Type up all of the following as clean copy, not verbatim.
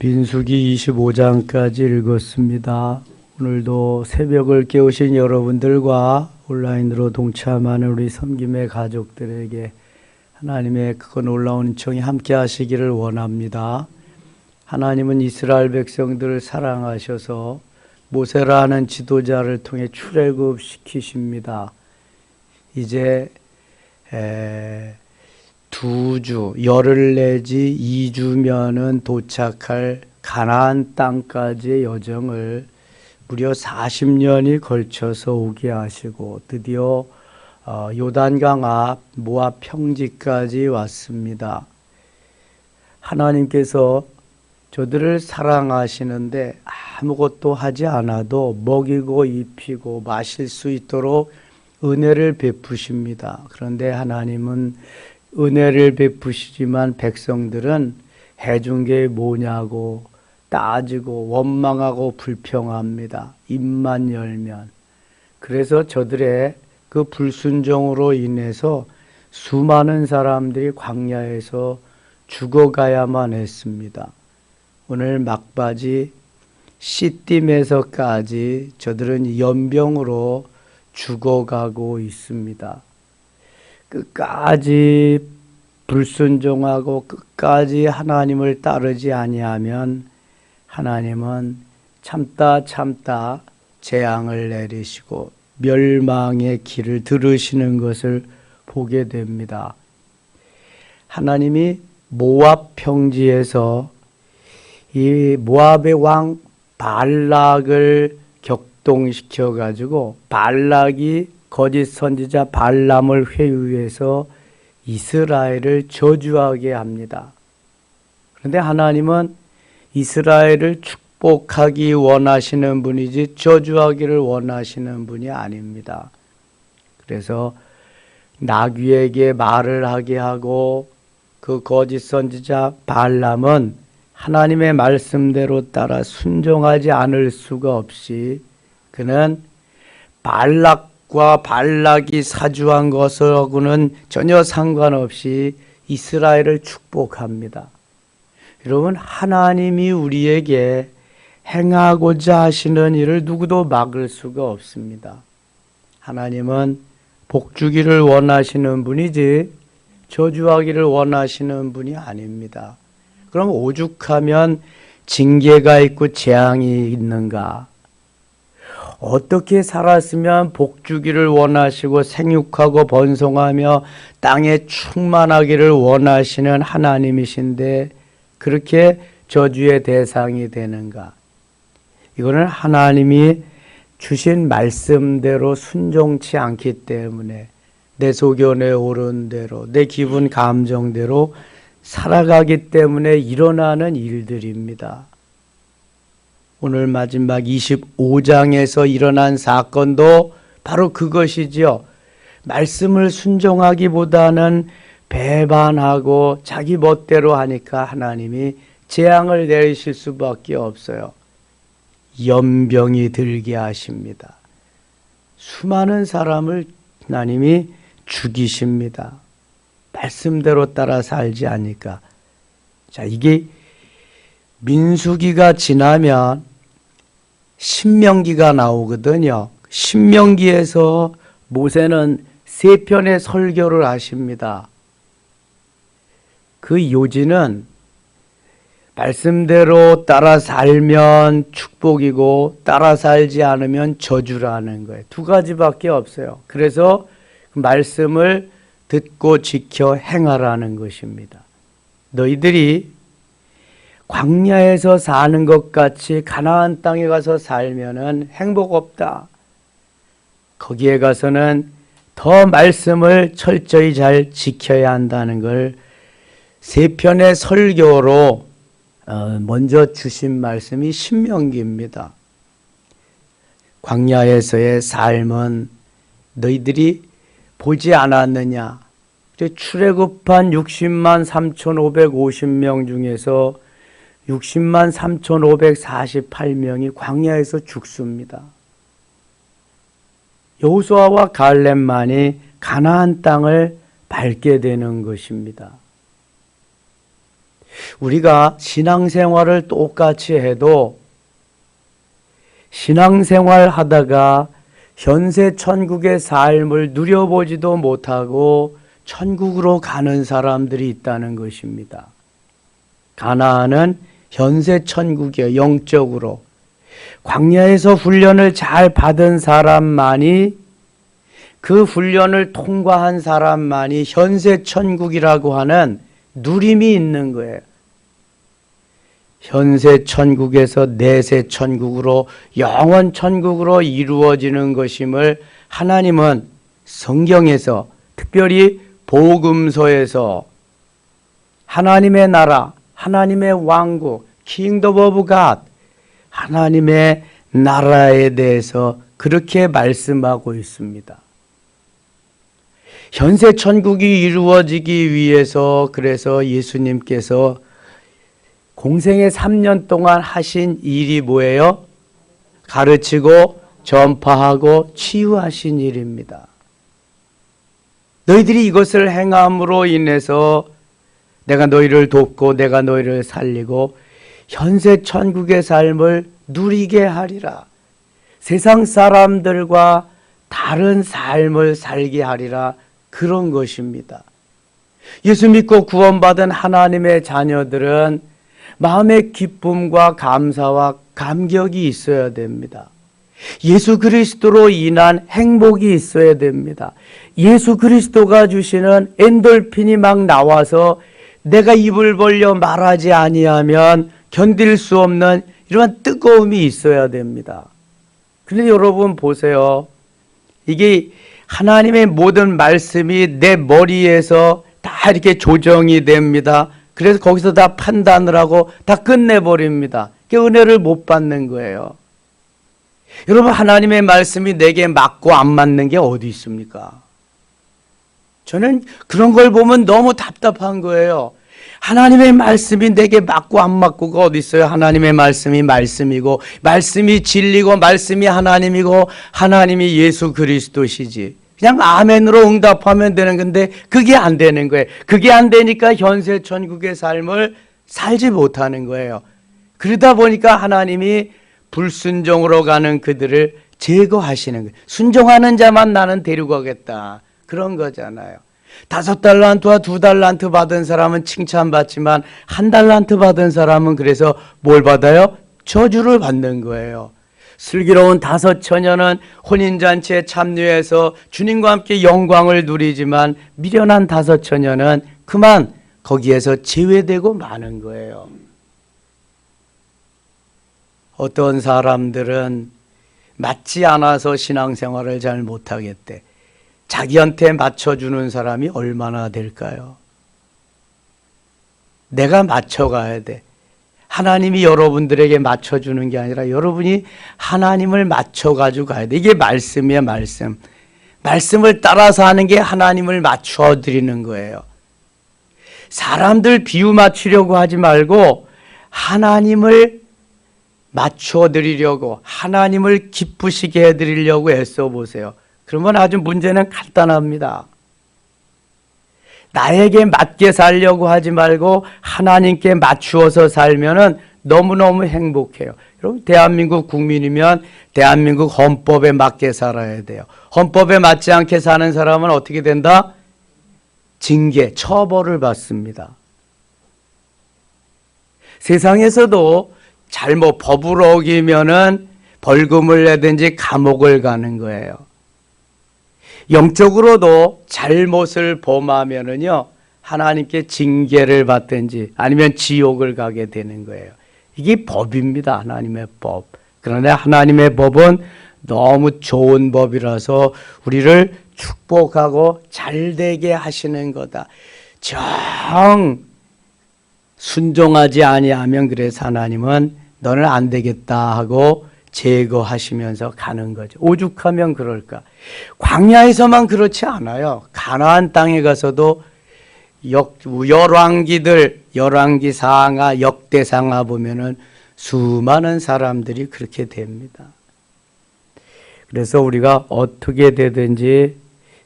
민수기 25장까지 읽었습니다. 오늘도 새벽을 깨우신 여러분들과 온라인으로 동참하는 우리 섬김의 가족들에게 하나님의 그 놀라운 은총이 함께 하시기를 원합니다. 하나님은 이스라엘 백성들을 사랑하셔서 모세라는 지도자를 통해 출애굽시키십니다. 이제 2주, 열흘 내지 2주면은 도착할 가나안 땅까지의 여정을 무려 40년이 걸쳐서 오게 하시고 드디어 요단강 앞 모압 평지까지 왔습니다. 하나님께서 저들을 사랑하시는데 아무것도 하지 않아도 먹이고 입히고 마실 수 있도록 은혜를 베푸십니다. 그런데 하나님은 은혜를 베푸시지만 백성들은 해준 게 뭐냐고 따지고 원망하고 불평합니다. 입만 열면. 그래서 저들의 그 불순종으로 인해서 수많은 사람들이 광야에서 죽어가야만 했습니다. 오늘 막바지 시딤에서까지 저들은 연병으로 죽어가고 있습니다. 끝까지 불순종하고 끝까지 하나님을 따르지 아니하면 하나님은 참다 재앙을 내리시고 멸망의 길을 들으시는 것을 보게 됩니다. 하나님이 모압 평지에서 이 모압의 왕 발락을 격동시켜 가지고 발락이 거짓 선지자 발람을 회유해서 이스라엘을 저주하게 합니다. 그런데 하나님은 이스라엘을 축복하기 원하시는 분이지 저주하기를 원하시는 분이 아닙니다. 그래서 나귀에게 말을 하게 하고 그 거짓 선지자 발람은 하나님의 말씀대로 따라 순종하지 않을 수가 없이 그는 발락과 발락이 사주한 것하고는 전혀 상관없이 이스라엘을 축복합니다. 여러분, 하나님이 우리에게 행하고자 하시는 일을 누구도 막을 수가 없습니다. 하나님은 복 주기를 원하시는 분이지 저주하기를 원하시는 분이 아닙니다. 그럼 오죽하면 징계가 있고 재앙이 있는가? 어떻게 살았으면 복 주기를 원하시고 생육하고 번성하며 땅에 충만하기를 원하시는 하나님이신데 그렇게 저주의 대상이 되는가? 이거는 하나님이 주신 말씀대로 순종치 않기 때문에 내 소견에 오른 대로 내 기분 감정대로 살아가기 때문에 일어나는 일들입니다. 오늘 마지막 25장에서 일어난 사건도 바로 그것이지요. 말씀을 순종하기보다는 배반하고 자기 멋대로 하니까 하나님이 재앙을 내리실 수밖에 없어요. 연병이 들게 하십니다. 수많은 사람을 하나님이 죽이십니다. 말씀대로 따라 살지 않으니까. 자, 이게 민수기가 지나면 신명기가 나오거든요. 신명기에서 모세는 3편의 설교를 하십니다. 그 요지는 말씀대로 따라 살면 축복이고 따라 살지 않으면 저주라는 거예요. 2가지밖에 없어요. 그래서 그 말씀을 듣고 지켜 행하라는 것입니다. 너희들이 광야에서 사는 것 같이 가나안 땅에 가서 살면은 행복 없다. 거기에 가서는 더 말씀을 철저히 잘 지켜야 한다는 걸 3편의 설교로 먼저 주신 말씀이 신명기입니다. 광야에서의 삶은 너희들이 보지 않았느냐. 출애굽한 60만 3,550명 중에서 60만 3,548명이 광야에서 죽습니다. 여호수아와 갈렙만이 가나안 땅을 밟게 되는 것입니다. 우리가 신앙생활을 똑같이 해도 신앙생활 하다가 현세 천국의 삶을 누려보지도 못하고 천국으로 가는 사람들이 있다는 것입니다. 가나안은 현세 천국이에요. 영적으로. 광야에서 훈련을 잘 받은 사람만이, 그 훈련을 통과한 사람만이 현세 천국이라고 하는 누림이 있는 거예요. 현세 천국에서 내세 천국으로, 영원 천국으로 이루어지는 것임을 하나님은 성경에서, 특별히 복음서에서 하나님의 나라, 하나님의 왕국, 킹덤 오브 갓, 하나님의 나라에 대해서 그렇게 말씀하고 있습니다. 현세 천국이 이루어지기 위해서 그래서 예수님께서 공생의 3년 동안 하신 일이 뭐예요? 가르치고 전파하고 치유하신 일입니다. 너희들이 이것을 행함으로 인해서 내가 너희를 돕고 내가 너희를 살리고 현세 천국의 삶을 누리게 하리라. 세상 사람들과 다른 삶을 살게 하리라. 그런 것입니다. 예수 믿고 구원받은 하나님의 자녀들은 마음의 기쁨과 감사와 감격이 있어야 됩니다. 예수 그리스도로 인한 행복이 있어야 됩니다. 예수 그리스도가 주시는 엔돌핀이 막 나와서 내가 입을 벌려 말하지 아니하면 견딜 수 없는 이러한 뜨거움이 있어야 됩니다. 그런데 여러분 보세요. 이게 하나님의 모든 말씀이 내 머리에서 다 이렇게 조정이 됩니다. 그래서 거기서 다 판단을 하고 다 끝내버립니다. 그 은혜를 못 받는 거예요. 여러분, 하나님의 말씀이 내게 맞고 안 맞는 게 어디 있습니까? 저는 그런 걸 보면 너무 답답한 거예요. 하나님의 말씀이 내게 맞고 안 맞고가 어디 있어요? 하나님의 말씀이 말씀이고, 말씀이 진리고, 말씀이 하나님이고, 하나님이 예수 그리스도시지. 그냥 아멘으로 응답하면 되는 건데 그게 안 되는 거예요. 그게 안 되니까 현세 천국의 삶을 살지 못하는 거예요. 그러다 보니까 하나님이 불순종으로 가는 그들을 제거하시는 거예요. 순종하는 자만 나는 데려가겠다. 그런 거잖아요. 5달란트와 2달란트 받은 사람은 칭찬받지만 1달란트 받은 사람은 그래서 뭘 받아요? 저주를 받는 거예요. 슬기로운 5처녀는 혼인잔치에 참여해서 주님과 함께 영광을 누리지만 미련한 5처녀는 그만 거기에서 제외되고 마는 거예요. 어떤 사람들은 맞지 않아서 신앙생활을 잘 못하겠대. 자기한테 맞춰주는 사람이 얼마나 될까요? 내가 맞춰가야 돼. 하나님이 여러분들에게 맞춰주는 게 아니라 여러분이 하나님을 맞춰가지고 가야 돼. 이게 말씀이야, 말씀. 말씀을 따라서 하는 게 하나님을 맞춰드리는 거예요. 사람들 비유 맞추려고 하지 말고 하나님을 맞춰드리려고, 하나님을 기쁘시게 해드리려고 애써 보세요. 그러면 아주 문제는 간단합니다. 나에게 맞게 살려고 하지 말고 하나님께 맞추어서 살면은 너무너무 행복해요. 여러분, 대한민국 국민이면 대한민국 헌법에 맞게 살아야 돼요. 헌법에 맞지 않게 사는 사람은 어떻게 된다? 징계, 처벌을 받습니다. 세상에서도 잘못 법을 어기면은 벌금을 내든지 감옥을 가는 거예요. 영적으로도 잘못을 범하면은요, 하나님께 징계를 받든지 아니면 지옥을 가게 되는 거예요. 이게 법입니다. 하나님의 법. 그러나 하나님의 법은 너무 좋은 법이라서 우리를 축복하고 잘되게 하시는 거다. 정 순종하지 아니하면 그래서 하나님은 너는 안 되겠다 하고 제거하시면서 가는 거죠. 오죽하면 그럴까? 광야에서만 그렇지 않아요. 가나안 땅에 가서도 열왕기들, 열왕기 상하, 역대상하 보면은 수많은 사람들이 그렇게 됩니다. 그래서 우리가 어떻게 되든지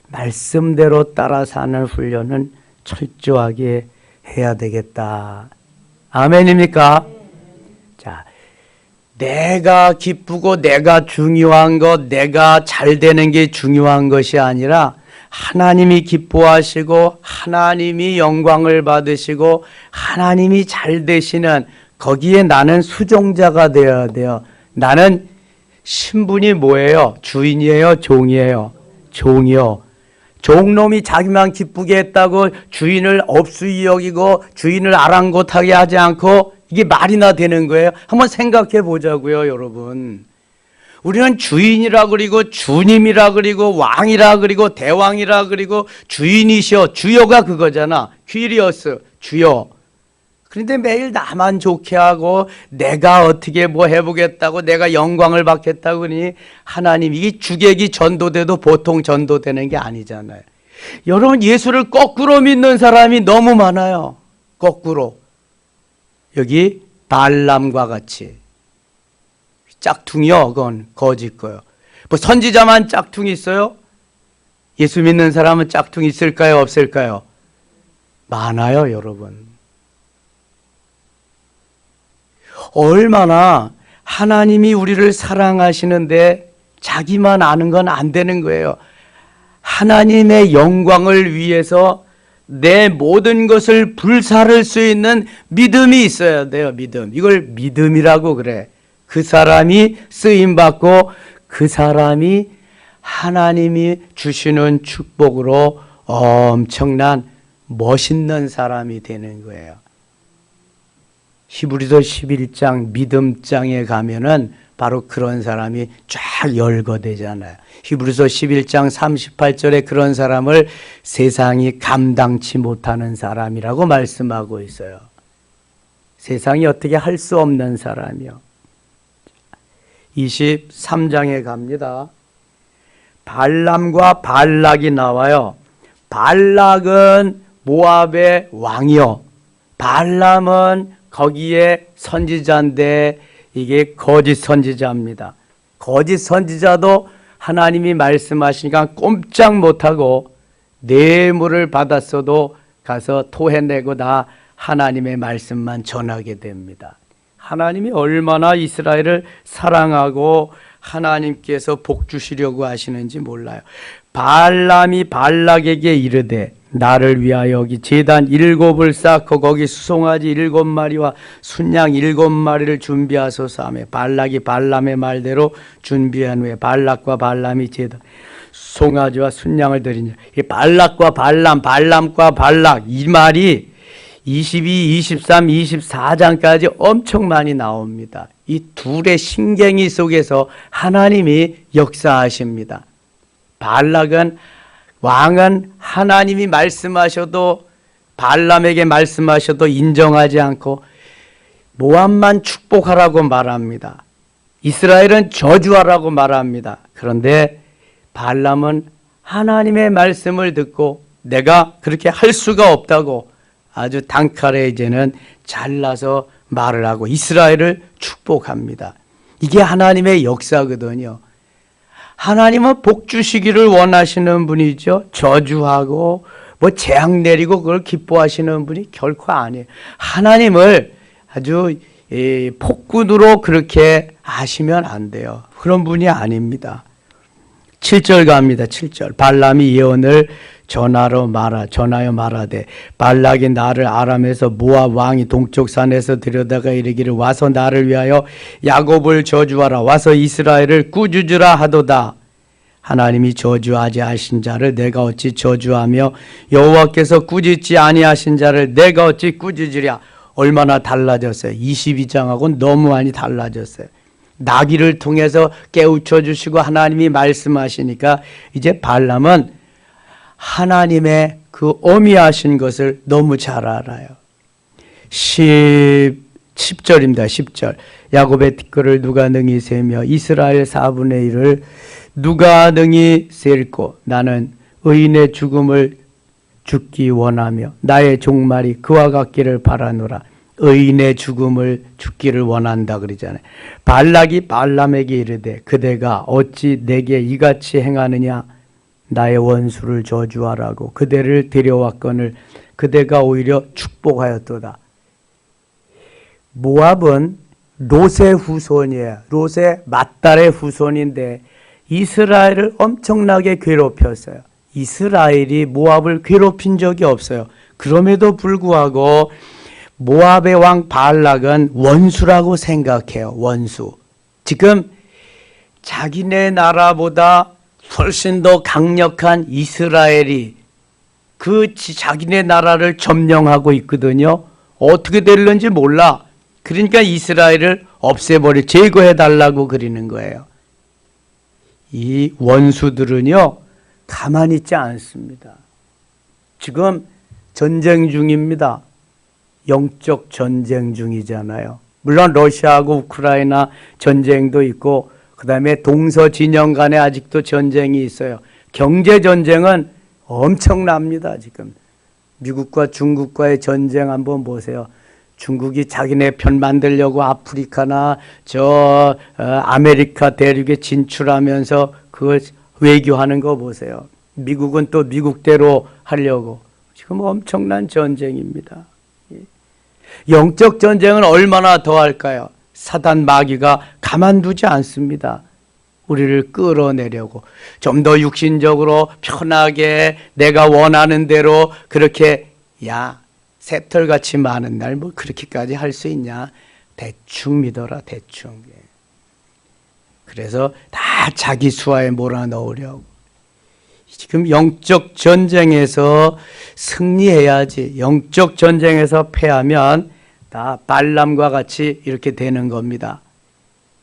말씀대로 따라 사는 훈련은 철저하게 해야 되겠다. 아멘입니까? 자, 내가 기쁘고 내가 중요한 것, 내가 잘 되는 게 중요한 것이 아니라 하나님이 기뻐하시고 하나님이 영광을 받으시고 하나님이 잘 되시는 거기에 나는 수종자가 되어야 돼요. 나는 신분이 뭐예요? 주인이에요? 종이에요? 종이요. 종놈이 자기만 기쁘게 했다고 주인을 업수이 여기고 주인을 아랑곳하게 하지 않고 이게 말이나 되는 거예요? 한번 생각해 보자고요, 여러분. 우리는 주인이라 그리고 주님이라 그리고 왕이라 그리고 대왕이라 그리고 주인이시여, 주여가 그거잖아. 퀴리어스, 주여. 그런데 매일 나만 좋게 하고 내가 어떻게 뭐 해보겠다고 내가 영광을 받겠다고 그러니 하나님, 이게 주객이 전도돼도 보통 전도되는 게 아니잖아요. 여러분, 예수를 거꾸로 믿는 사람이 너무 많아요. 거꾸로. 여기 발람과 같이. 짝퉁이요, 그건 거짓 거요. 뭐 선지자만 짝퉁이 있어요? 예수 믿는 사람은 짝퉁이 있을까요, 없을까요? 많아요, 여러분. 얼마나 하나님이 우리를 사랑하시는데 자기만 아는 건 안 되는 거예요. 하나님의 영광을 위해서 내 모든 것을 불사를 수 있는 믿음이 있어야 돼요. 믿음. 이걸 믿음이라고 그래. 그 사람이 쓰임받고 그 사람이 하나님이 주시는 축복으로 엄청난 멋있는 사람이 되는 거예요. 히브리서 11장 믿음장에 가면은 바로 그런 사람이 쫙 열거되잖아요. 히브리서 11장 38절에 그런 사람을 세상이 감당치 못하는 사람이라고 말씀하고 있어요. 세상이 어떻게 할 수 없는 사람이요. 23장에 갑니다. 발람과 발락이 나와요. 발락은 모압의 왕이요. 발람은 거기에 선지자인데 이게 거짓 선지자입니다. 거짓 선지자도 하나님이 말씀하시니까 꼼짝 못하고 뇌물을 받았어도 가서 토해내고 다 하나님의 말씀만 전하게 됩니다. 하나님이 얼마나 이스라엘을 사랑하고 하나님께서 복 주시려고 하시는지 몰라요. 발람이 발락에게 이르되 나를 위하여 여기 제단 7을 쌓고 거기 수송아지 7마리와 순양 7마리를 준비하소서 하며 발락이 발람의 말대로 준비한 후에 발락과 발람이 제단 수송아지와 순양을 드리니 이 발락과 발람, 발람과 발락 이 말이 22, 23, 24장까지 엄청 많이 나옵니다. 이 둘의 신경이 속에서 하나님이 역사하십니다. 발락은 왕은 하나님이 말씀하셔도 발람에게 말씀하셔도 인정하지 않고 모압만 축복하라고 말합니다. 이스라엘은 저주하라고 말합니다. 그런데 발람은 하나님의 말씀을 듣고 내가 그렇게 할 수가 없다고 아주 단칼에 이제는 잘라서 말을 하고 이스라엘을 축복합니다. 이게 하나님의 역사거든요. 하나님은 복 주시기를 원하시는 분이죠. 저주하고 뭐 재앙 내리고 그걸 기뻐하시는 분이 결코 아니에요. 하나님을 아주 폭군으로 그렇게 하시면 안 돼요. 그런 분이 아닙니다. 7절 갑니다. 7절. 발람이 예언을 전하여 말하되 발락이 나를 아람에서 모압 왕이 동쪽 산에서 들여다가 이르기를 와서 나를 위하여 야곱을 저주하라 와서 이스라엘을 꾸짖으라 하도다. 하나님이 저주하지 하신 자를 내가 어찌 저주하며 여호와께서 꾸짖지 아니하신 자를 내가 어찌 꾸짖으랴. 얼마나 달라졌어요. 22장하고는 너무 많이 달라졌어요. 나귀를 통해서 깨우쳐 주시고 하나님이 말씀하시니까 이제 발람은 하나님의 그 어미하신 것을 너무 잘 알아요. 10절입니다. 10절. 야곱의 티끌을 누가 능히 세며 이스라엘 4분의 1을 누가 능히 셀고 나는 의인의 죽음을 죽기 원하며 나의 종말이 그와 같기를 바라노라. 의인의 죽음을 죽기를 원한다 그러잖아요. 발락이 발람에게 이르되 그대가 어찌 내게 이같이 행하느냐. 나의 원수를 저주하라고 그대를 데려왔거늘 그대가 오히려 축복하였도다. 모압은 롯의 후손이에요. 롯의 맏딸의 후손인데 이스라엘을 엄청나게 괴롭혔어요. 이스라엘이 모압을 괴롭힌 적이 없어요. 그럼에도 불구하고 모압의 왕 발락은 원수라고 생각해요. 원수. 지금 자기네 나라보다 훨씬 더 강력한 이스라엘이 그 자기네 나라를 점령하고 있거든요. 어떻게 될는지 몰라. 그러니까 이스라엘을 없애버려 제거해달라고 그리는 거예요. 이 원수들은요 가만히 있지 않습니다. 지금 전쟁 중입니다. 영적 전쟁 중이잖아요. 물론 러시아하고 우크라이나 전쟁도 있고 그 다음에 동서진영 간에 아직도 전쟁이 있어요. 경제 전쟁은 엄청납니다. 지금 미국과 중국과의 전쟁 한번 보세요. 중국이 자기네 편 만들려고 아프리카나 아메리카 대륙에 진출하면서 그걸 외교하는 거 보세요. 미국은 또 미국대로 하려고 지금 엄청난 전쟁입니다. 영적 전쟁은 얼마나 더 할까요? 사단 마귀가 가만두지 않습니다. 우리를 끌어내려고 좀 더 육신적으로 편하게 내가 원하는 대로 그렇게 새털같이 많은 날 뭐 그렇게까지 할 수 있냐? 대충 믿어라 대충. 그래서 다 자기 수하에 몰아넣으려고. 지금 영적 전쟁에서 승리해야지. 영적 전쟁에서 패하면 다 발람과 같이 이렇게 되는 겁니다.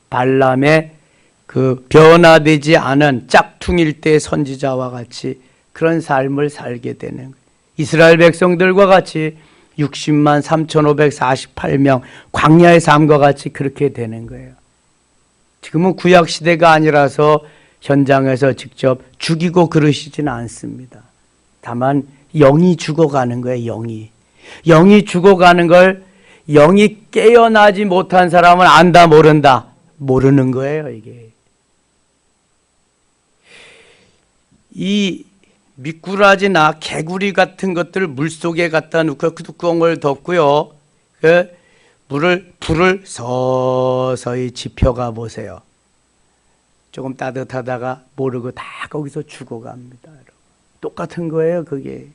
발람의 그 변화되지 않은 짝퉁일 때 선지자와 같이 그런 삶을 살게 되는 거예요. 이스라엘 백성들과 같이 60만 3,548명 광야의 삶과 같이 그렇게 되는 거예요. 지금은 구약 시대가 아니라서 현장에서 직접 죽이고 그러시지는 않습니다. 다만 영이 죽어가는 거예요. 영이 죽어가는 걸 영이 깨어나지 못한 사람은 안다 모른다 모르는 거예요. 이게 이 미꾸라지나 개구리 같은 것들 물속에 갖다 놓고 그 뚜껑을 덮고요. 불을 서서히 지펴가 보세요. 조금 따뜻하다가 모르고 다 거기서 죽어갑니다. 똑같은 거예요. 그게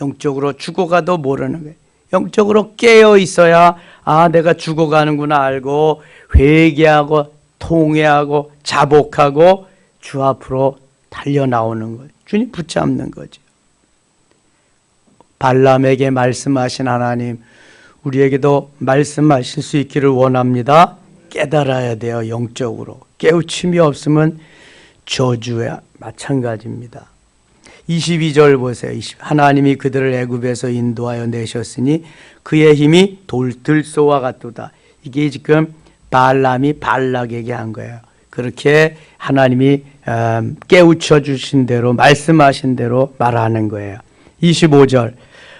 영적으로 죽어가도 모르는 거예요. 영적으로 깨어 있어야 내가 죽어가는구나 알고 회개하고 통회하고 자복하고 주 앞으로 달려나오는 거예요. 주님 붙잡는 거죠. 발람에게 말씀하신 하나님 우리에게도 말씀하실 수 있기를 원합니다. 깨달아야 돼요. 영적으로. 깨우침이 없으면 저주야 마찬가지입니다. 22절 보세요. 하나님이 그들을 애굽에서 인도하여 내셨으니 그의 힘이 돌들소와 같도다. 이게 지금 발람이 발락에게 한 거예요. 그렇게 하나님이 깨우쳐 주신 대로 말씀하신 대로 말하는 거예요. 25절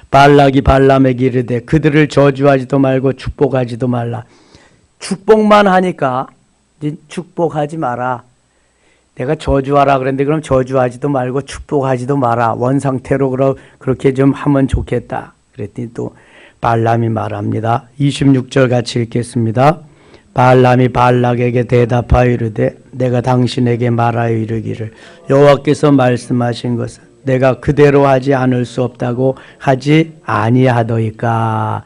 발락이 발람에게 이르되 그들을 저주하지도 말고 축복하지도 말라. 축복만 하니까 축복하지 마라. 내가 저주하라 그랬는데 그럼 저주하지도 말고 축복하지도 마라. 원상태로 그렇게 좀 하면 좋겠다. 그랬더니 또 발람이 말합니다. 26절 같이 읽겠습니다. 발람이 발락에게 대답하여 이르되 내가 당신에게 말하여 이르기를 여호와께서 말씀하신 것은 내가 그대로 하지 않을 수 없다고 하지 아니하더이까.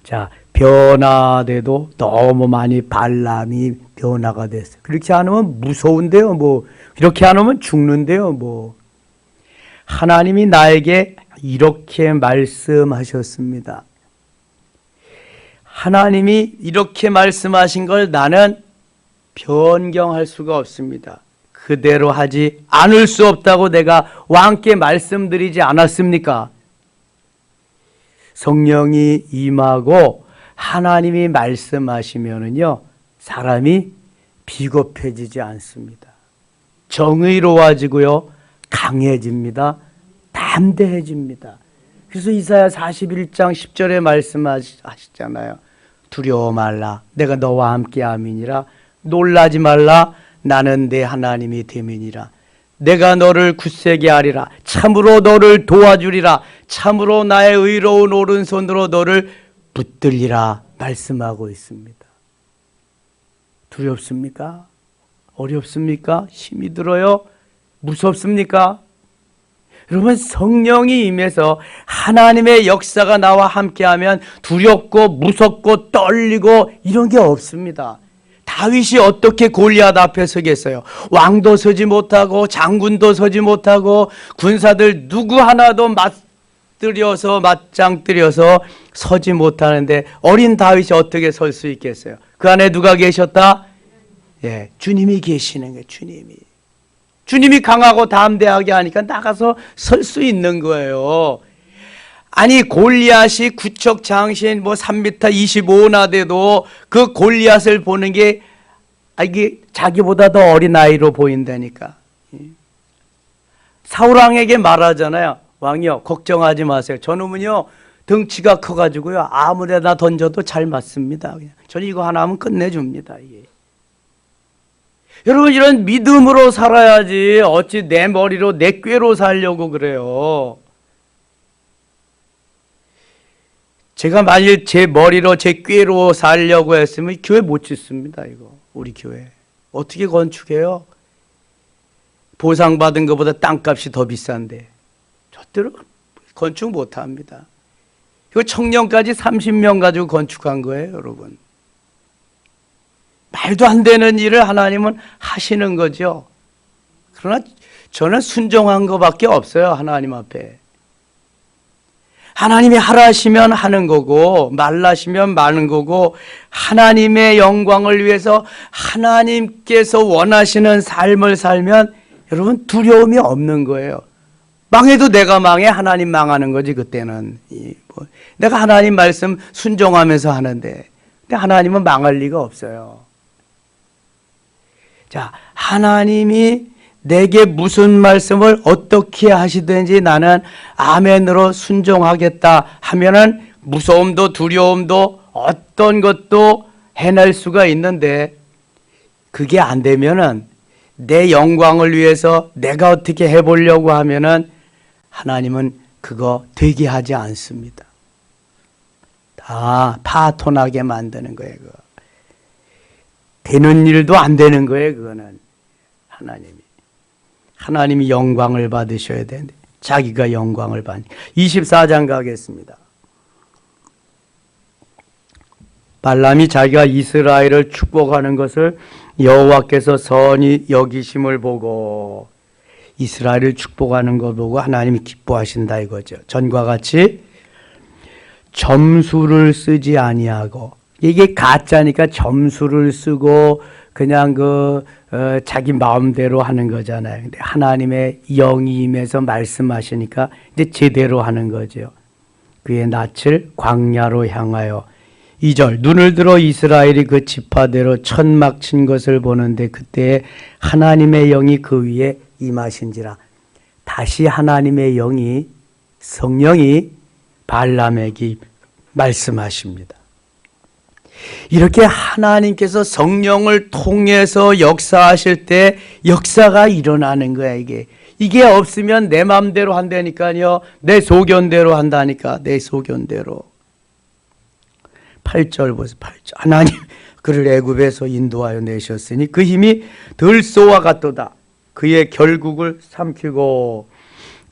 자, 변화돼도 너무 많이 발람이 변화가 됐어요. 그렇게 안 하면 무서운데요. 이렇게 안 하면 죽는데요. 하나님이 나에게 이렇게 말씀하셨습니다. 하나님이 이렇게 말씀하신 걸 나는 변경할 수가 없습니다. 그대로 하지 않을 수 없다고 내가 왕께 말씀드리지 않았습니까? 성령이 임하고 하나님이 말씀하시면은요, 사람이 비겁해지지 않습니다. 정의로워지고요, 강해집니다. 담대해집니다. 그래서 이사야 41장 10절에 말씀하시잖아요. 두려워 말라. 내가 너와 함께 함이니라. 놀라지 말라. 나는 내 하나님이 됨이니라. 내가 너를 굳세게 하리라. 참으로 너를 도와주리라. 참으로 나의 의로운 오른손으로 너를 붙들리라 말씀하고 있습니다. 두렵습니까? 어렵습니까? 힘이 들어요? 무섭습니까? 여러분, 성령이 임해서 하나님의 역사가 나와 함께하면 두렵고 무섭고 떨리고 이런 게 없습니다. 다윗이 어떻게 골리앗 앞에 서겠어요? 왕도 서지 못하고 장군도 서지 못하고 군사들 누구 하나도 맞짱 뜨려서 서지 못하는데 어린 다윗이 어떻게 설 수 있겠어요? 그 안에 누가 계셨다? 예, 주님이 계시는 거예요. 주님이 강하고 담대하게 하니까 나가서 설 수 있는 거예요. 아니, 골리앗이 구척장신 3m 25나 돼도 그 골리앗을 보는 게 이게 자기보다 더 어린 아이로 보인다니까. 사울왕에게 말하잖아요. 왕이요, 걱정하지 마세요. 저놈은요 덩치가 커가지고요 아무데나 던져도 잘 맞습니다. 저는 이거 하나 하면 끝내줍니다. 이게. 여러분, 이런 믿음으로 살아야지 어찌 내 머리로 내 꾀로 살려고 그래요. 제가 만일 제 머리로 제 꾀로 살려고 했으면 교회 못 짓습니다. 이거 우리 교회 어떻게 건축해요? 보상받은 것보다 땅값이 더 비싼데 절대로 건축 못합니다. 이거 청년까지 30명 가지고 건축한 거예요. 여러분, 말도 안 되는 일을 하나님은 하시는 거죠. 그러나 저는 순종한 것밖에 없어요. 하나님 앞에. 하나님이 하라시면 하는 거고 말라시면 마는 거고, 하나님의 영광을 위해서 하나님께서 원하시는 삶을 살면 여러분 두려움이 없는 거예요. 망해도 내가 망해, 하나님 망하는 거지. 그때는 내가 하나님 말씀 순종하면서 하는데, 근데 하나님은 망할 리가 없어요. 자, 하나님이 내게 무슨 말씀을 어떻게 하시든지 나는 아멘으로 순종하겠다 하면은 무서움도 두려움도 어떤 것도 해낼 수가 있는데, 그게 안 되면은 내 영광을 위해서 내가 어떻게 해보려고 하면은 하나님은 그거 되게 하지 않습니다. 다 파토나게 만드는 거예요. 그거. 되는 일도 안 되는 거예요. 그거는 하나님이 영광을 받으셔야 되는데 자기가 영광을 받니. 24장 가겠습니다. 발람이 자기가 이스라엘을 축복하는 것을 여호와께서 선히 여기심을 보고, 이스라엘을 축복하는 것 보고 하나님이 기뻐하신다 이거죠. 전과 같이 점수를 쓰지 아니하고, 이게 가짜니까 점수를 쓰고 그냥 자기 마음대로 하는 거잖아요. 근데 하나님의 영이 임해서 말씀하시니까 이제 제대로 하는 거죠. 그의 낯을 광야로 향하여. 2절, 눈을 들어 이스라엘이 그 지파대로 천막 친 것을 보는데 그때 하나님의 영이 그 위에 임하신지라. 다시 하나님의 영이, 성령이 발람에게 말씀하십니다. 이렇게 하나님께서 성령을 통해서 역사하실 때 역사가 일어나는 거야. 이게 없으면 내 마음대로 한다니까요. 내 소견대로 한다니까. 내 소견대로. 8절 보세요. 8절. 하나님 그를 애굽에서 인도하여 내셨으니 그 힘이 들소와 같도다. 그의 결국을 삼키고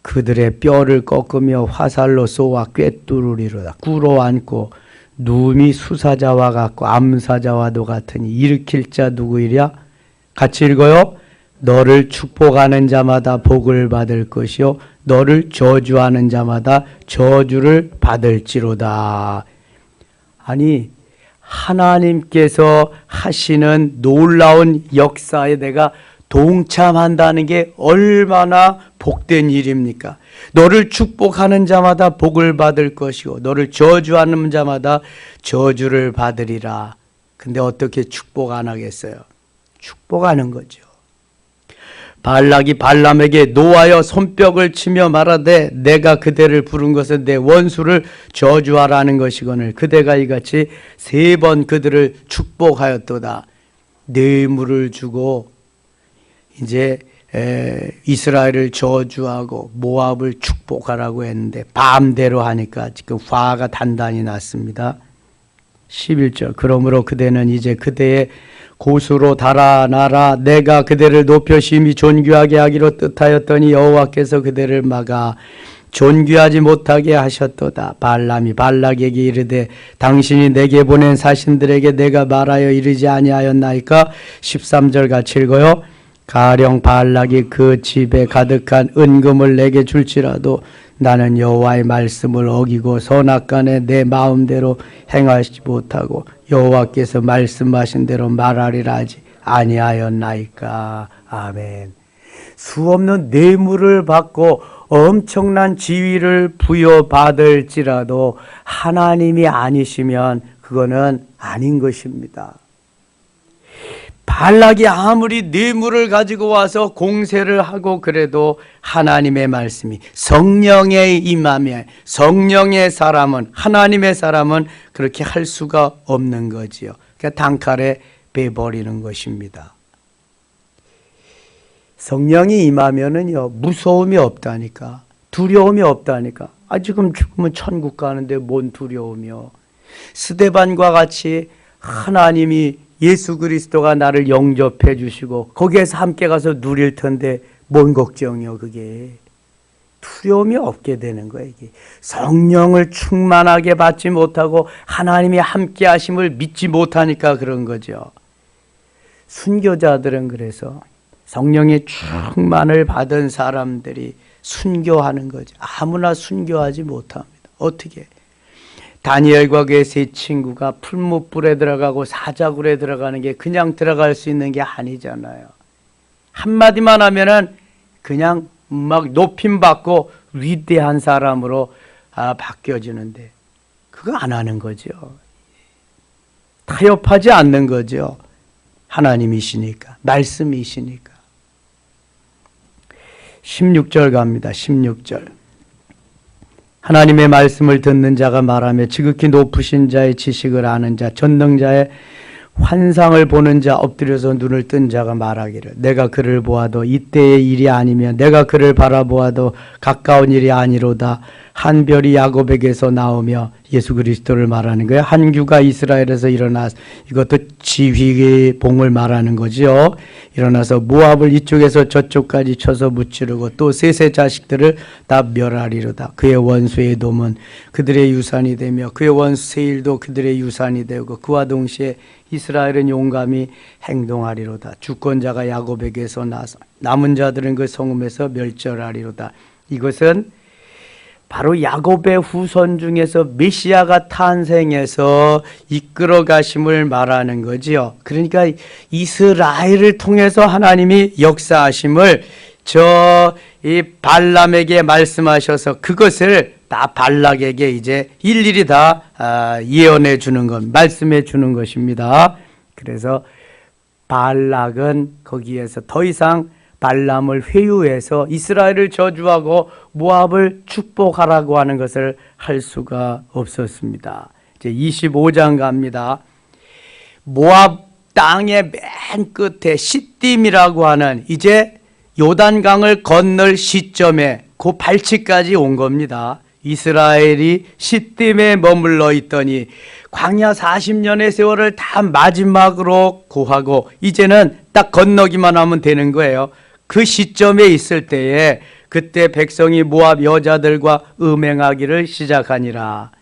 그들의 뼈를 꺾으며 화살로 쏘아 꿰뚫으리로다. 꿇어 앉고 누움이 수사자와 같고 암사자와도 같으니 일으킬 자 누구이랴? 같이 읽어요. 너를 축복하는 자마다 복을 받을 것이요 너를 저주하는 자마다 저주를 받을지로다. 아니, 하나님께서 하시는 놀라운 역사에 내가 동참한다는 게 얼마나 복된 일입니까? 너를 축복하는 자마다 복을 받을 것이고 너를 저주하는 자마다 저주를 받으리라. 근데 어떻게 축복 안 하겠어요? 축복하는 거죠. 발락이 발람에게 노하여 손뼉을 치며 말하되 내가 그대를 부른 것은 내 원수를 저주하라는 것이거늘 그대가 이같이 3번 그들을 축복하였도다. 뇌물을 주고 이제 이스라엘을 저주하고 모압을 축복하라고 했는데 마음대로 하니까 지금 화가 단단히 났습니다. 11절. 그러므로 그대는 이제 그대의 고수로 달아나라. 내가 그대를 높여 심히 존귀하게 하기로 뜻하였더니 여호와께서 그대를 막아 존귀하지 못하게 하셨도다. 발람이 발락에게 이르되 당신이 내게 보낸 사신들에게 내가 말하여 이르지 아니하였나이까? 13절 같이 읽어요. 가령 발락이 그 집에 가득한 은금을 내게 줄지라도 나는 여호와의 말씀을 어기고 선악간에 내 마음대로 행하지 못하고 여호와께서 말씀하신 대로 말하리라 하지 아니하였나이까? 아멘. 수없는 뇌물을 받고 엄청난 지위를 부여받을지라도 하나님이 아니시면 그거는 아닌 것입니다. 발락이 아무리 뇌물을 가지고 와서 공세를 하고 그래도 하나님의 말씀이 성령에 임하면 성령의 사람은 하나님의 사람은 그렇게 할 수가 없는 거지요. 그러니까 단칼에 베버리는 것입니다. 성령이 임하면은요 무서움이 없다니까, 두려움이 없다니까. 지금 죽으면 천국 가는데 뭔 두려움이요. 스데반과 같이 하나님이 예수 그리스도가 나를 영접해 주시고 거기에서 함께 가서 누릴 텐데 뭔 걱정이요. 그게 두려움이 없게 되는 거예요. 이게 성령을 충만하게 받지 못하고 하나님이 함께 하심을 믿지 못하니까 그런 거죠. 순교자들은 그래서 성령의 충만을 받은 사람들이 순교하는 거죠. 아무나 순교하지 못합니다. 어떻게? 다니엘과 그의 세 친구가 풀무불에 들어가고 사자굴에 들어가는 게 그냥 들어갈 수 있는 게 아니잖아요. 한마디만 하면은 그냥 막 높임받고 위대한 사람으로 바뀌어지는데 그거 안 하는 거죠. 타협하지 않는 거죠. 하나님이시니까, 말씀이시니까. 16절 갑니다. 16절. 하나님의 말씀을 듣는 자가 말하며 지극히 높으신 자의 지식을 아는 자, 전능자의 환상을 보는 자, 엎드려서 눈을 뜬 자가 말하기를 내가 그를 보아도 이때의 일이 아니며 내가 그를 바라보아도 가까운 일이 아니로다. 한 별이 야곱에게서 나오며 예수 그리스도를 말하는 거예요. 한 규가 이스라엘에서 일어나서, 이것도 지휘의 봉을 말하는 거죠. 일어나서 모압을 이쪽에서 저쪽까지 쳐서 무찌르고 또 셋의 자식들을 다 멸하리로다. 그의 원수 에돔은 그들의 유산이 되며 그의 원수 세일도 그들의 유산이 되고 그와 동시에 이스라엘은 용감히 행동하리로다. 주권자가 야곱에게서 나서 남은 자들은 그 성읍에서 멸절하리로다. 이것은 바로 야곱의 후손 중에서 메시아가 탄생해서 이끌어 가심을 말하는 거지요. 그러니까 이스라엘을 통해서 하나님이 역사하심을 이 발람에게 말씀하셔서 그것을 다 발락에게 이제 일일이 다 예언해 주는 것, 말씀해 주는 것입니다. 그래서 발락은 거기에서 더 이상 발람을 회유해서 이스라엘을 저주하고 모압을 축복하라고 하는 것을 할 수가 없었습니다. 이제 25장 갑니다. 모압 땅의 맨 끝에 시딤이라고 하는 이제 요단강을 건널 시점에 그 발치까지 온 겁니다. 이스라엘이 시딤에 머물러 있더니 광야 40년의 세월을 다 마지막으로 고하고 이제는 딱 건너기만 하면 되는 거예요. 그 시점에 있을 때에 그때 백성이 모압 여자들과 음행하기를 시작하니라.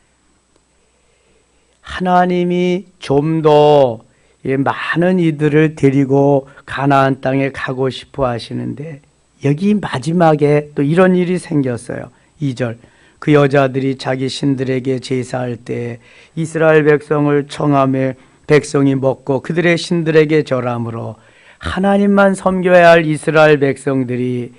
하나님이 좀 더 많은 이들을 데리고 가나안 땅에 가고 싶어 하시는데 여기 마지막에 또 이런 일이 생겼어요. 2절. 그 여자들이 자기 신들에게 제사할 때 이스라엘 백성을 청하며 백성이 먹고 그들의 신들에게 절함으로 하나님만 섬겨야 할 이스라엘 백성들이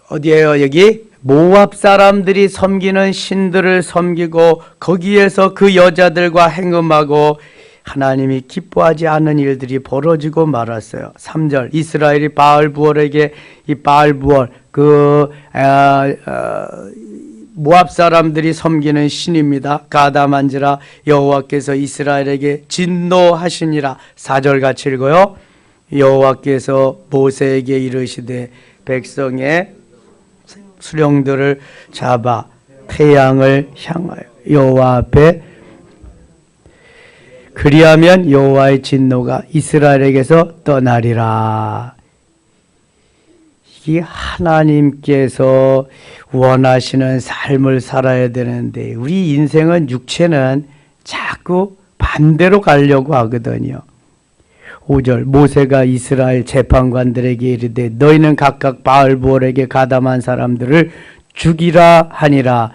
어디에요? 여기 모압 사람들이 섬기는 신들을 섬기고 거기에서 그 여자들과 행음하고 하나님이 기뻐하지 않는 일들이 벌어지고 말았어요. 3절. 이스라엘이 바알부얼에게 이 바알부얼 모압 사람들이 섬기는 신입니다. 가다만지라 여호와께서 이스라엘에게 진노하시니라. 4절 같이 읽어요. 여호와께서 모세에게 이르시되 백성의 수령들을 잡아 태양을 향하여 여호와 앞에 그리하면 여호와의 진노가 이스라엘에게서 떠나리라. 이 하나님께서 원하시는 삶을 살아야 되는데 우리 인생은 육체는 자꾸 반대로 가려고 하거든요. 5절 모세가 이스라엘 재판관들에게 이르되 너희는 각각 바알부올에게 가담한 사람들을 죽이라 하니라.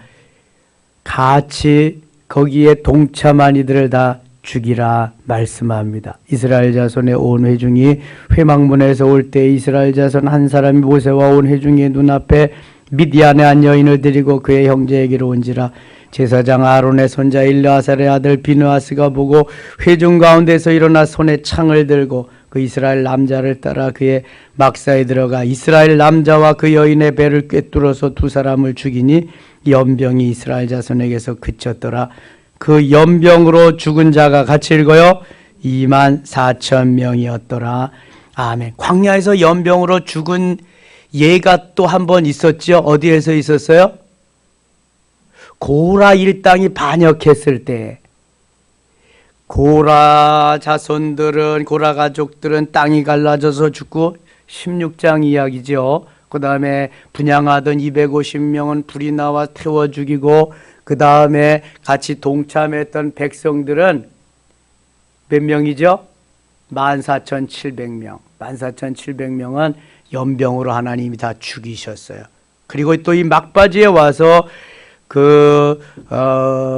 같이 거기에 동참한 이들을 다 죽이라 말씀합니다. 이스라엘 자손의 온 회중이 회막문에서 올 때 이스라엘 자손 한 사람이 모세와 온 회중의 눈앞에 미디안의 한 여인을 데리고 그의 형제에게로 온지라. 제사장 아론의 손자 일르아살의 아들 비느하스가 보고 회중 가운데서 일어나 손에 창을 들고 그 이스라엘 남자를 따라 그의 막사에 들어가 이스라엘 남자와 그 여인의 배를 꿰뚫어서 두 사람을 죽이니 연병이 이스라엘 자손에게서 그쳤더라. 그 연병으로 죽은 자가 같이 읽어요. 24,000명이었더라. 아멘. 광야에서 연병으로 죽은 예가 또 한 번 있었죠. 어디에서 있었어요? 고라 일당이 반역했을 때 고라 자손들은 고라 가족들은 땅이 갈라져서 죽고 16장 이야기죠. 그 다음에 분향하던 250명은 불이 나와 태워 죽이고 그 다음에 같이 동참했던 백성들은 몇 명이죠? 14,700명. 14,700명은 연병으로 하나님이 다 죽이셨어요. 그리고 또 이 막바지에 와서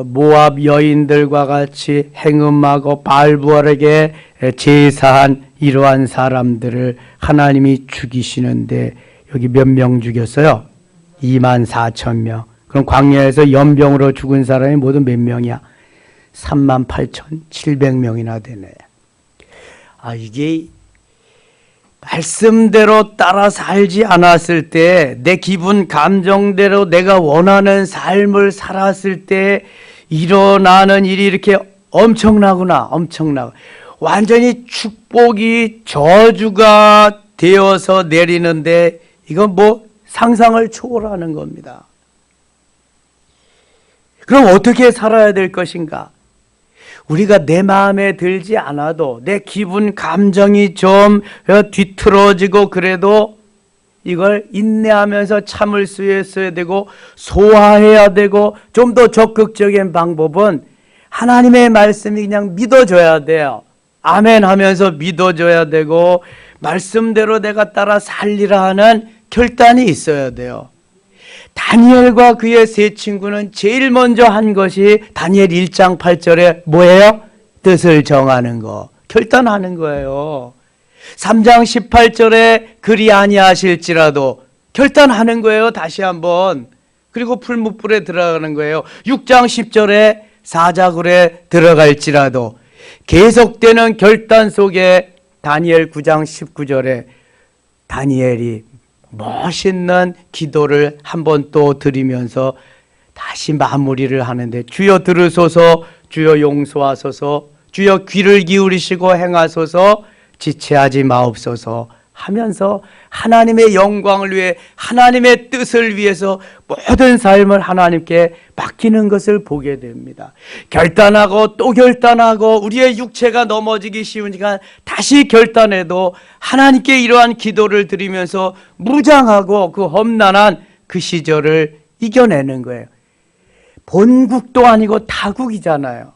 모압 여인들과 같이 행음하고 바알부올에게 제사한 이러한 사람들을 하나님이 죽이시는데 여기 몇 명 죽였어요? 24,000명. 그럼 광야에서 연병으로 죽은 사람이 모두 몇 명이야? 38,700명이나 되네. 이게 말씀대로 따라 살지 않았을 때, 내 기분 감정대로 내가 원하는 삶을 살았을 때 일어나는 일이 이렇게 엄청나구나. 엄청나고 완전히 축복이 저주가 되어서 내리는데 이건 뭐 상상을 초월하는 겁니다. 그럼 어떻게 살아야 될 것인가? 우리가 내 마음에 들지 않아도 내 기분 감정이 좀 뒤틀어지고 그래도 이걸 인내하면서 참을 수 있어야 되고 소화해야 되고 좀 더 적극적인 방법은 하나님의 말씀이 그냥 믿어줘야 돼요. 아멘 하면서 믿어줘야 되고 말씀대로 내가 따라 살리라 하는 결단이 있어야 돼요. 다니엘과 그의 세 친구는 제일 먼저 한 것이 다니엘 1장 8절에 뭐예요? 뜻을 정하는 거, 결단하는 거예요. 3장 18절에 그리 아니하실지라도 결단하는 거예요. 다시 한번. 그리고 풀무불에 들어가는 거예요. 6장 10절에 사자굴에 들어갈지라도 계속되는 결단 속에 다니엘 9장 19절에 다니엘이 멋있는 기도를 한 번 또 드리면서 다시 마무리를 하는데 주여 들으소서, 주여 용서하소서, 주여 귀를 기울이시고 행하소서, 지체하지 마옵소서 하면서 하나님의 영광을 위해 하나님의 뜻을 위해서 모든 삶을 하나님께 맡기는 것을 보게 됩니다. 결단하고 또 결단하고 우리의 육체가 넘어지기 쉬우니까 다시 결단해도 하나님께 이러한 기도를 드리면서 무장하고 그 험난한 그 시절을 이겨내는 거예요. 본국도 아니고 타국이잖아요.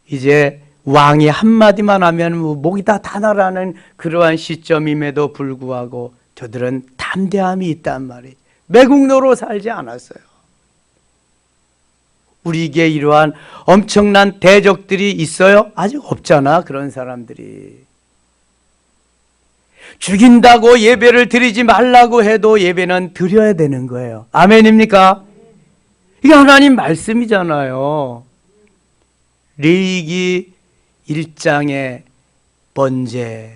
이제 왕이 한마디만 하면 목이 다 나라는 그러한 시점임에도 불구하고 저들은 담대함이 있단 말이에요. 매국노로 살지 않았어요. 우리에게 이러한 엄청난 대적들이 있어요? 아직 없잖아. 그런 사람들이. 죽인다고 예배를 드리지 말라고 해도 예배는 드려야 되는 거예요. 아멘입니까? 이게 하나님 말씀이잖아요. 레위기 1장의 번제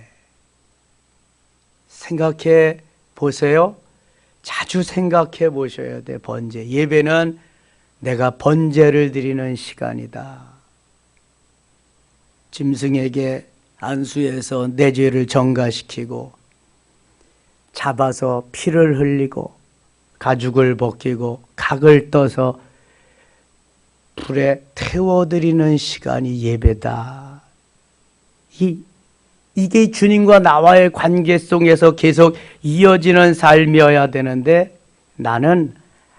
생각해 보세요. 자주 생각해 보셔야 돼. 번제. 예배는 내가 번제를 드리는 시간이다. 짐승에게 안수해서 내 죄를 정가시키고 잡아서 피를 흘리고 가죽을 벗기고 각을 떠서 불에 태워드리는 시간이 예배다. 이게 주님과 나와의 관계 속에서 계속 이어지는 삶이어야 되는데 나는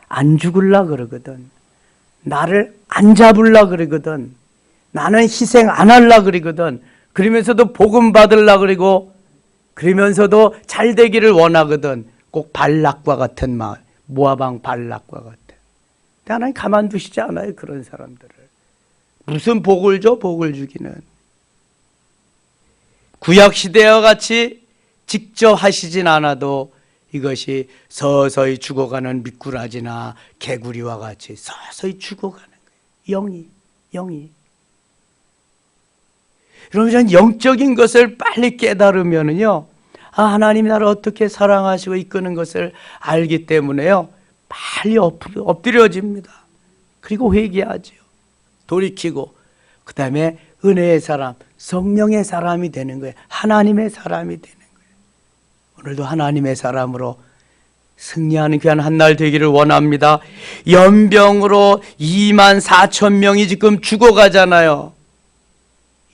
안 죽을라 그러거든. 나를 안 잡을라 그러거든. 나는 희생 안 할라 그러거든. 그러면서도 복음 받을라 그러고 그러면서도 잘 되기를 원하거든. 꼭 발락과 같은 마음, 모압 왕 발락과 같아. 근데 하나님 가만두시지 않아요, 그런 사람들을. 무슨 복을 줘? 복을 주기는. 구약시대와 같이 직접 하시진 않아도 이것이 서서히 죽어가는 미꾸라지나 개구리와 같이 서서히 죽어가는 거예요. 영이. 여러분, 저는 영적인 것을 빨리 깨달으면은요, 하나님이 나를 어떻게 사랑하시고 이끄는 것을 알기 때문에요, 빨리 엎드려집니다. 그리고 회개하죠. 돌이키고, 그 다음에 은혜의 사람, 성령의 사람이 되는 거예요. 하나님의 사람이 되는 거예요. 오늘도 하나님의 사람으로 승리하는 귀한 한 날 되기를 원합니다. 연병으로 24,000명이 지금 죽어가잖아요.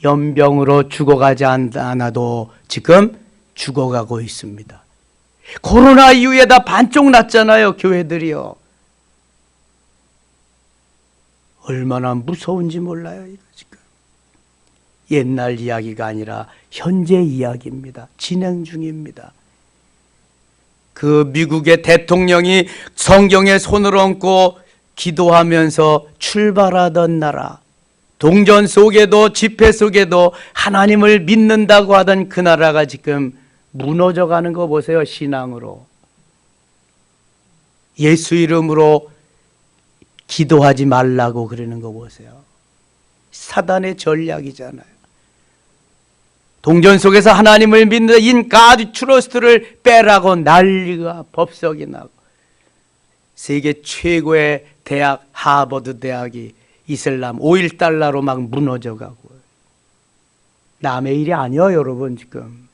연병으로 죽어가지 않아도 지금 죽어가고 있습니다. 코로나 이후에 다 반쪽 났잖아요, 교회들이요. 얼마나 무서운지 몰라요, 이거 지금. 옛날 이야기가 아니라 현재 이야기입니다. 진행 중입니다. 그 미국의 대통령이 성경에 손을 얹고 기도하면서 출발하던 나라, 동전 속에도 집회 속에도 하나님을 믿는다고 하던 그 나라가 지금 무너져가는 거 보세요. 신앙으로. 예수 이름으로 기도하지 말라고 그러는 거 보세요. 사단의 전략이잖아요. 동전 속에서 하나님을 믿는 In God Trust를 빼라고 난리가 법석이 나고, 세계 최고의 대학 하버드 대학이 이슬람 5.1달러로 막 무너져가고. 남의 일이 아니에요, 여러분. 지금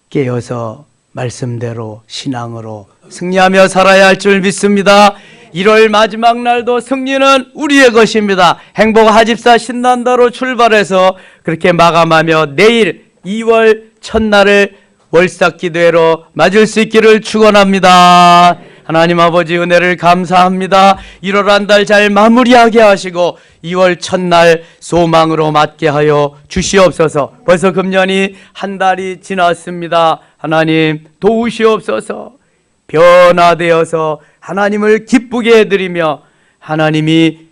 깨어서 말씀대로 신앙으로 승리하며 살아야 할 줄 믿습니다. 1월 마지막 날도 승리는 우리의 것입니다. 행복 하집사 신난다로 출발해서 그렇게 마감하며 내일 2월 첫날을 월삭기도회로 맞을 수 있기를 축원합니다. 하나님 아버지 은혜를 감사합니다. 1월 한 달 잘 마무리하게 하시고 2월 첫날 소망으로 맞게 하여 주시옵소서. 벌써 금년이 한 달이 지났습니다. 하나님 도우시옵소서. 변화되어서 하나님을 기쁘게 해드리며 하나님이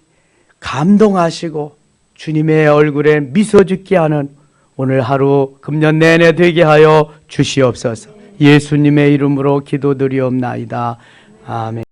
감동하시고 주님의 얼굴에 미소 짓게 하는 오늘 하루 금년 내내 되게 하여 주시옵소서. 예수님의 이름으로 기도드리옵나이다. 아멘.